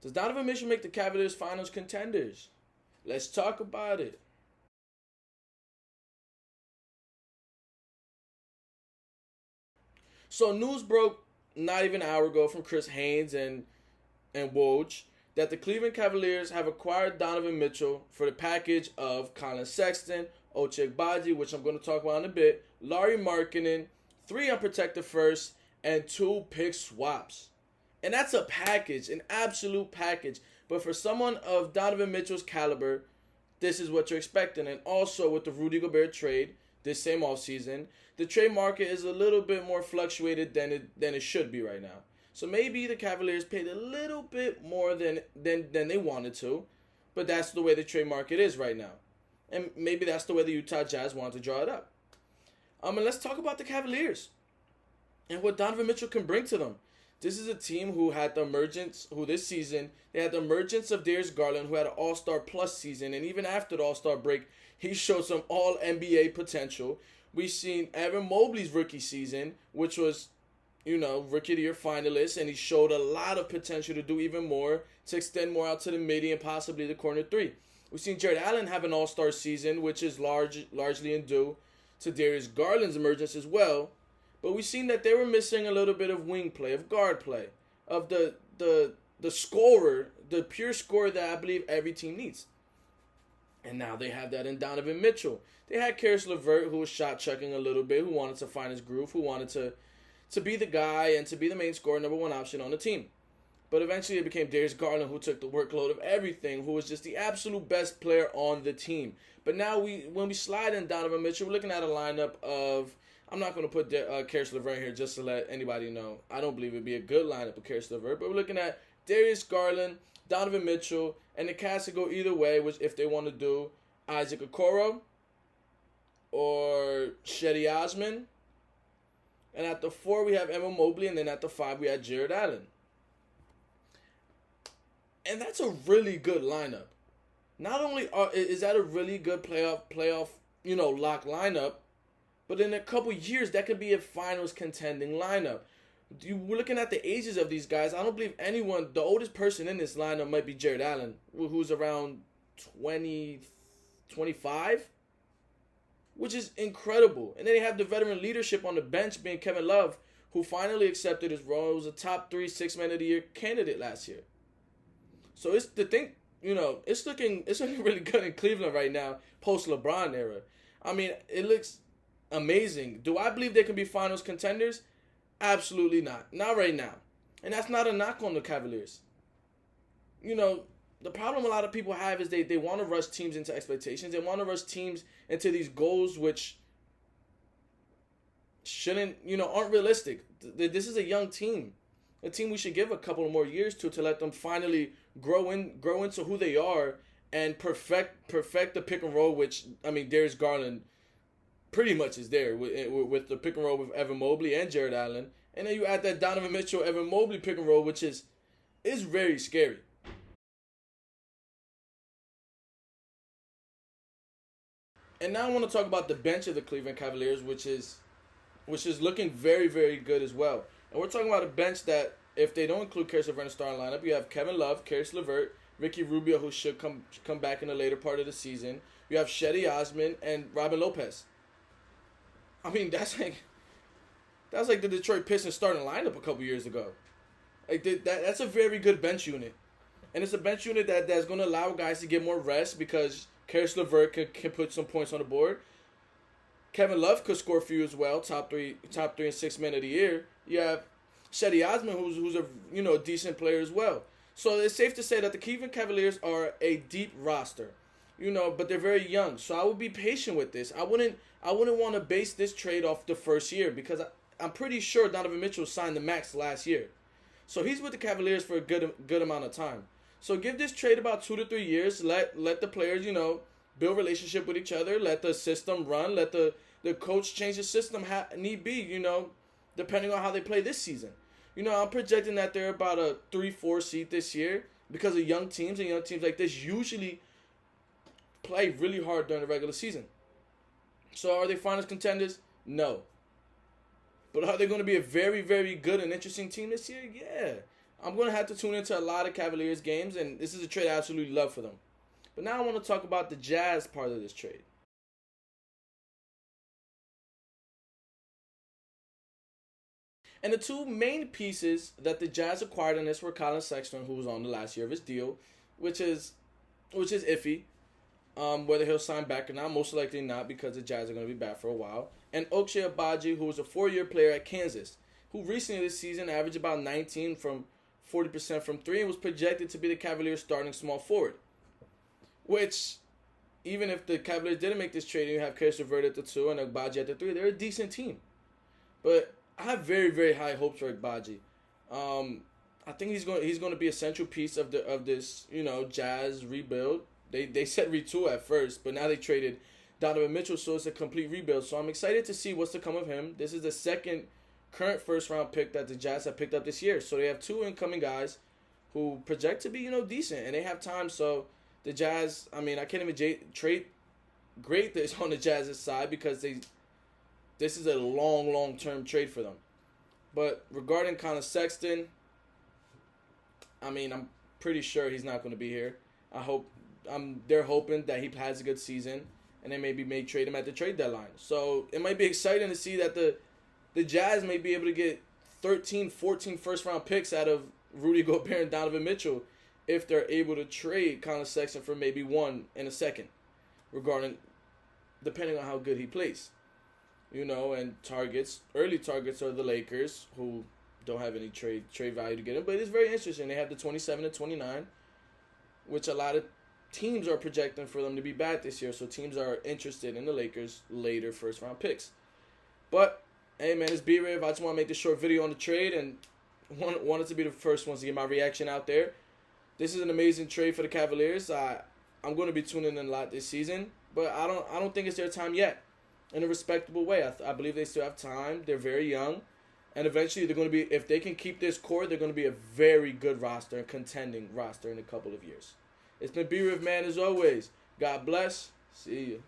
Does Donovan Mitchell make the Cavaliers finals contenders? Let's talk about it. So news broke not even an hour ago from Chris Haynes and Woj that the Cleveland Cavaliers have acquired Donovan Mitchell for the package of Colin Sexton, Ochai Agbaji, which I'm going to talk about in a bit, Larry Markkinen, 3 unprotected firsts, and 2 pick swaps. And that's a package, an absolute package. But for someone of Donovan Mitchell's caliber, this is what you're expecting. And also with the Rudy Gobert trade this same offseason, the trade market is a little bit more fluctuated than it should be right now. So maybe the Cavaliers paid a little bit more than they wanted to, but that's the way the trade market is right now. And maybe that's the way the Utah Jazz want to draw it up. And let's talk about the Cavaliers and what Donovan Mitchell can bring to them. This is a team who had the emergence, who this season, they had the emergence of Darius Garland, who had an All-Star plus season, and even after the All-Star break, he showed some All-NBA potential. We've seen Evan Mobley's rookie season, which was, Rookie of the Year finalist, and he showed a lot of potential to do even more, to extend more out to the midi and possibly the corner 3. We've seen Jared Allen have an All-Star season, which is largely in due to Darius Garland's emergence as well. But we've seen that they were missing a little bit of wing play, of guard play, of the scorer, the pure scorer that I believe every team needs. And now they have that in Donovan Mitchell. They had Karis LeVert, who was shot chucking a little bit, who wanted to find his groove, who wanted to be the guy and to be the main scorer, number 1 option on the team. But eventually it became Darius Garland, who took the workload of everything, who was just the absolute best player on the team. But now when we slide in Donovan Mitchell, we're looking at a lineup of, I'm not going to put Karis LeVert here just to let anybody know. I don't believe it would be a good lineup of Karis LeVert, but we're looking at Darius Garland, Donovan Mitchell, and the cast to go either way, which if they want to do Isaac Okoro or Shetty Osman. And at the 4, we have Evan Mobley, and then at the 5, we had Jared Allen. And that's a really good lineup. Not only is that a really good playoff, lock lineup, but in a couple years, that could be a finals contending lineup. We're looking at the ages of these guys. I don't believe anyone, the oldest person in this lineup might be Jared Allen, who's around 20, 25, which is incredible. And then they have the veteran leadership on the bench being Kevin Love, who finally accepted his role. He was a top 3 6-man of the year candidate last year. So it's the thing, it's looking really good in Cleveland right now, post LeBron era. I mean, it looks amazing. Do I believe they can be finals contenders? Absolutely not. Not right now. And that's not a knock on the Cavaliers. The problem a lot of people have is they want to rush teams into expectations. They want to rush teams into these goals which aren't realistic. This is a young team. A team we should give a couple more years to let them finally grow into who they are and perfect the pick and roll, which, Darius Garland pretty much is there with the pick and roll with Evan Mobley and Jared Allen. And then you add that Donovan Mitchell, Evan Mobley pick and roll, which is very scary. And now I want to talk about the bench of the Cleveland Cavaliers, which is looking very, very good as well. And we're talking about a bench that, if they don't include Karis LeVert in the starting lineup, you have Kevin Love, Karis LeVert, Ricky Rubio, who should come back in the later part of the season. You have Shetty Osman and Robin Lopez. That's like the Detroit Pistons starting lineup a couple years ago. That's a very good bench unit. And it's a bench unit that's going to allow guys to get more rest because Karis LeVert can put some points on the board. Kevin Love could score for you as well, top three and 6 men of the year. You have Shetty Osman, who's a decent player as well. So it's safe to say that the Cleveland Cavaliers are a deep roster, but they're very young. So I would be patient with this. I wouldn't want to base this trade off the first year because I'm pretty sure Donovan Mitchell signed the max last year. So he's with the Cavaliers for a good amount of time. So give this trade about 2 to 3 years. Let the players, build relationship with each other. Let the system run. Let the coach change the system need be, depending on how they play this season. I'm projecting that they're about a 3-4 seed this year because of young teams, and young teams like this usually play really hard during the regular season. So are they finals contenders? No. But are they going to be a very, very good and interesting team this year? Yeah. I'm going to have to tune into a lot of Cavaliers games, and this is a trade I absolutely love for them. But now I want to talk about the Jazz part of this trade. And the two main pieces that the Jazz acquired in this were Colin Sexton, who was on the last year of his deal, which is iffy. Whether he'll sign back or not, most likely not, because the Jazz are going to be back for a while. And Ochai Agbaji, who was a 4-year player at Kansas, who recently this season averaged about 19 from 40% from 3 and was projected to be the Cavaliers' starting small forward. Which, even if the Cavaliers didn't make this trade and you have Caris LeVert at the 2 and Agbaji at the 3, they're a decent team. But I have very, very high hopes for Agbaji. I think he's going to be a central piece of this Jazz rebuild. They said retool at first, but now they traded Donovan Mitchell, so it's a complete rebuild. So I'm excited to see what's to come of him. This is the second current first-round pick that the Jazz have picked up this year. So they have 2 incoming guys who project to be, decent, and they have time. So the Jazz, I can't even trade great this on the Jazz's side because this is a long-term trade for them. But regarding Colin Sexton, I'm pretty sure he's not going to be here. They're hoping that he has a good season, and they maybe may trade him at the trade deadline. So it might be exciting to see that the Jazz may be able to get 13, 14 first-round picks out of Rudy Gobert and Donovan Mitchell if they're able to trade Colin Sexton for maybe 1 in a second, depending on how good he plays. And early targets are the Lakers, who don't have any trade value to get him. But it's very interesting. They have the 27 and 29, which a lot of teams are projecting for them to be bad this year. So teams are interested in the Lakers' later first-round picks. But, hey, man, it's B-Riv. I just want to make this short video on the trade and wanted to be the first ones to get my reaction out there. This is an amazing trade for the Cavaliers. I'm going to be tuning in a lot this season, but I don't think it's their time yet. In a respectable way, I believe they still have time. They're very young, and eventually they're going to be. If they can keep this core, they're going to be a very good roster, a contending roster in a couple of years. It's been B-Riv, man, as always. God bless. See you.